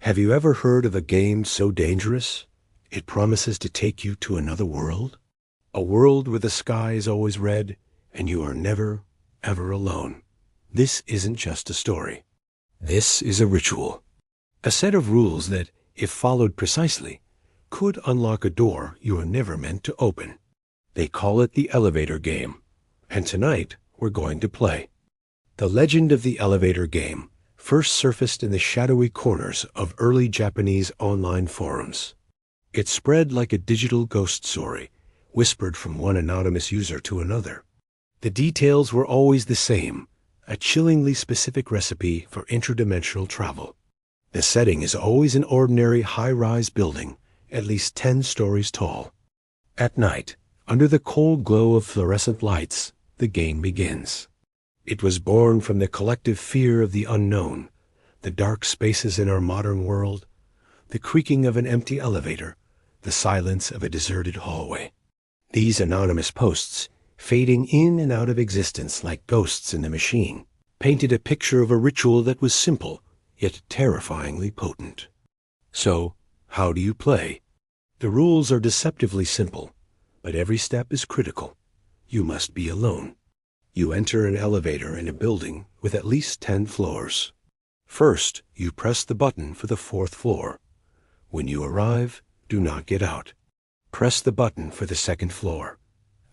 Have you ever heard of a game so dangerous it promises to take you to another world? A world where the sky is always red and you are never, ever alone. This isn't just a story. This is a ritual. A set of rules that, if followed precisely, could unlock a door you were never meant to open. They call it the elevator game, and tonight we're going to play. The legend of the elevator game first surfaced in the shadowy corners of early Japanese online forums. It spread like a digital ghost story, whispered from one anonymous user to another. The details were always the same, a chillingly specific recipe for interdimensional travel. The setting is always an ordinary high-rise building, at least 10 stories tall. At night, under the cold glow of fluorescent lights, the game begins. It was born from the collective fear of the unknown, the dark spaces in our modern world, the creaking of an empty elevator, the silence of a deserted hallway. These anonymous posts, fading in and out of existence like ghosts in the machine, painted a picture of a ritual that was simple, yet terrifyingly potent. So, how do you play? The rules are deceptively simple, but every step is critical. You must be alone. You enter an elevator in a building with at least 10 floors. First, you press the button for the 4th floor. When you arrive, do not get out. Press the button for the 2nd floor.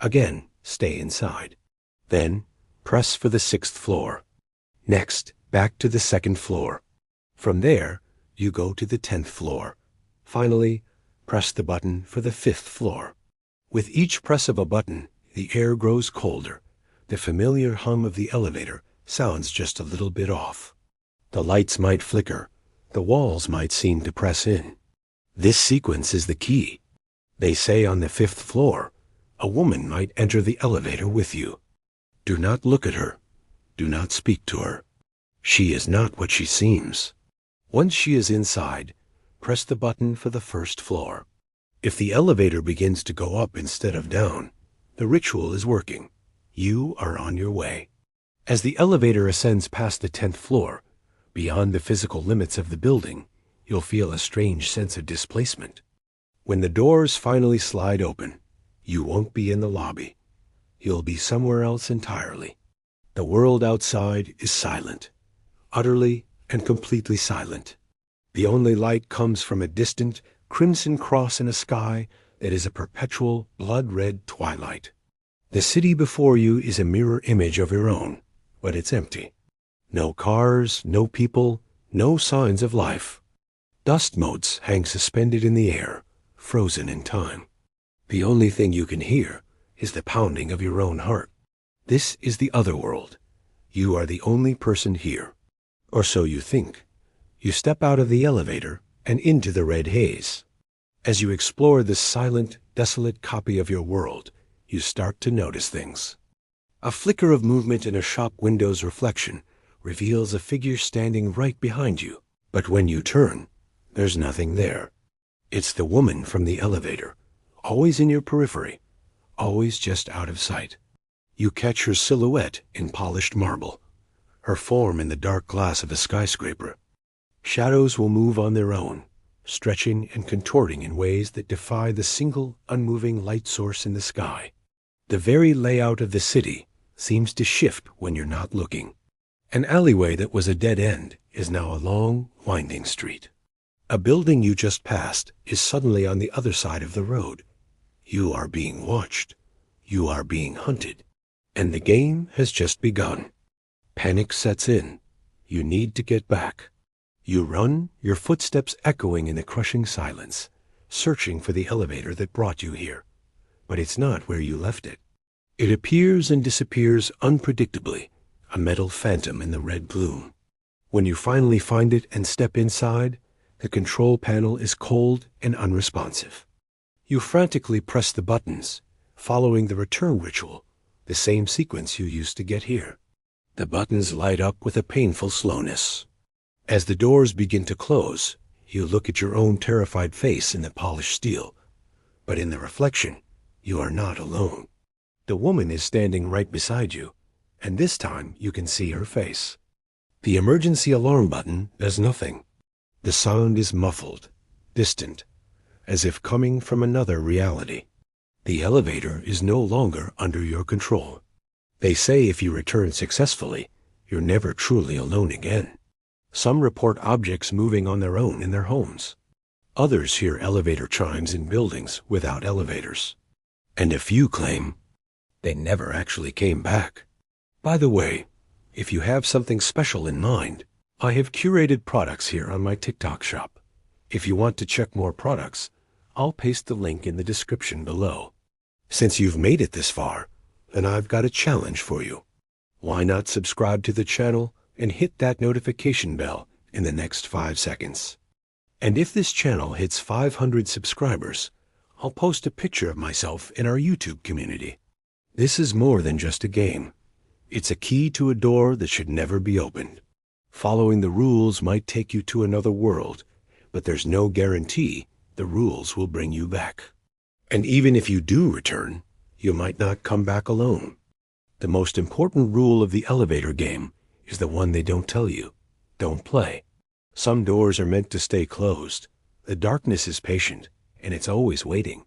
Again, stay inside. Then, press for the 6th floor. Next, back to the 2nd floor. From there, you go to the 10th floor. Finally, press the button for the 5th floor. With each press of a button, the air grows colder. The familiar hum of the elevator sounds just a little bit off. The lights might flicker. The walls might seem to press in. This sequence is the key. They say on the 5th floor, a woman might enter the elevator with you. Do not look at her. Do not speak to her. She is not what she seems. Once she is inside, press the button for the 1st floor. If the elevator begins to go up instead of down, the ritual is working. You are on your way. As the elevator ascends past the 10th floor, beyond the physical limits of the building, you'll feel a strange sense of displacement. When the doors finally slide open, you won't be in the lobby. You'll be somewhere else entirely. The world outside is silent, utterly and completely silent. The only light comes from a distant, crimson cross in a sky that is a perpetual, blood-red twilight. The city before you is a mirror image of your own, but it's empty. No cars, no people, no signs of life. Dust motes hang suspended in the air, frozen in time. The only thing you can hear is the pounding of your own heart. This is the other world. You are the only person here. Or so you think. You step out of the elevator and into the red haze. As you explore this silent, desolate copy of your world, you start to notice things. A flicker of movement in a shop window's reflection reveals a figure standing right behind you. But when you turn, there's nothing there. It's the woman from the elevator, always in your periphery, always just out of sight. You catch her silhouette in polished marble, her form in the dark glass of a skyscraper. Shadows will move on their own, stretching and contorting in ways that defy the single, unmoving light source in the sky. The very layout of the city seems to shift when you're not looking. An alleyway that was a dead end is now a long, winding street. A building you just passed is suddenly on the other side of the road. You are being watched. You are being hunted. And the game has just begun. Panic sets in. You need to get back. You run, your footsteps echoing in the crushing silence, searching for the elevator that brought you here. But it's not where you left it. It appears and disappears unpredictably, a metal phantom in the red gloom. When you finally find it and step inside, the control panel is cold and unresponsive. You frantically press the buttons, following the return ritual, the same sequence you used to get here. The buttons light up with a painful slowness. As the doors begin to close, you look at your own terrified face in the polished steel. But in the reflection, you are not alone. The woman is standing right beside you, and this time you can see her face. The emergency alarm button does nothing. The sound is muffled, distant, as if coming from another reality. The elevator is no longer under your control. They say if you return successfully, you're never truly alone again. Some report objects moving on their own in their homes. Others hear elevator chimes in buildings without elevators. And a few claim they never actually came back. By the way, if you have something special in mind, I have curated products here on my TikTok shop. If you want to check more products, I'll paste the link in the description below. Since you've made it this far, then I've got a challenge for you. Why not subscribe to the channel and hit that notification bell in the next 5 seconds? And if this channel hits 500 subscribers, I'll post a picture of myself in our YouTube community. This is more than just a game. It's a key to a door that should never be opened. Following the rules might take you to another world, but there's no guarantee the rules will bring you back. And even if you do return, you might not come back alone. The most important rule of the elevator game is the one they don't tell you. Don't play. Some doors are meant to stay closed. The darkness is patient, and it's always waiting.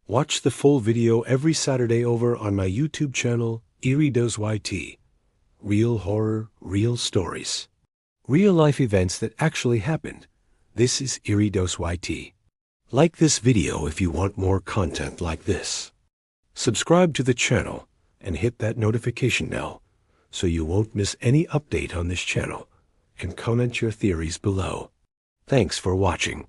Watch the full video every Saturday over on my YouTube channel, EerieDoseYT. Real horror, real stories. Real life events that actually happened. This is EerieDoseYT. Like this video if you want more content like this. Subscribe to the channel and hit that notification bell so you won't miss any update on this channel, and comment your theories below. Thanks for watching.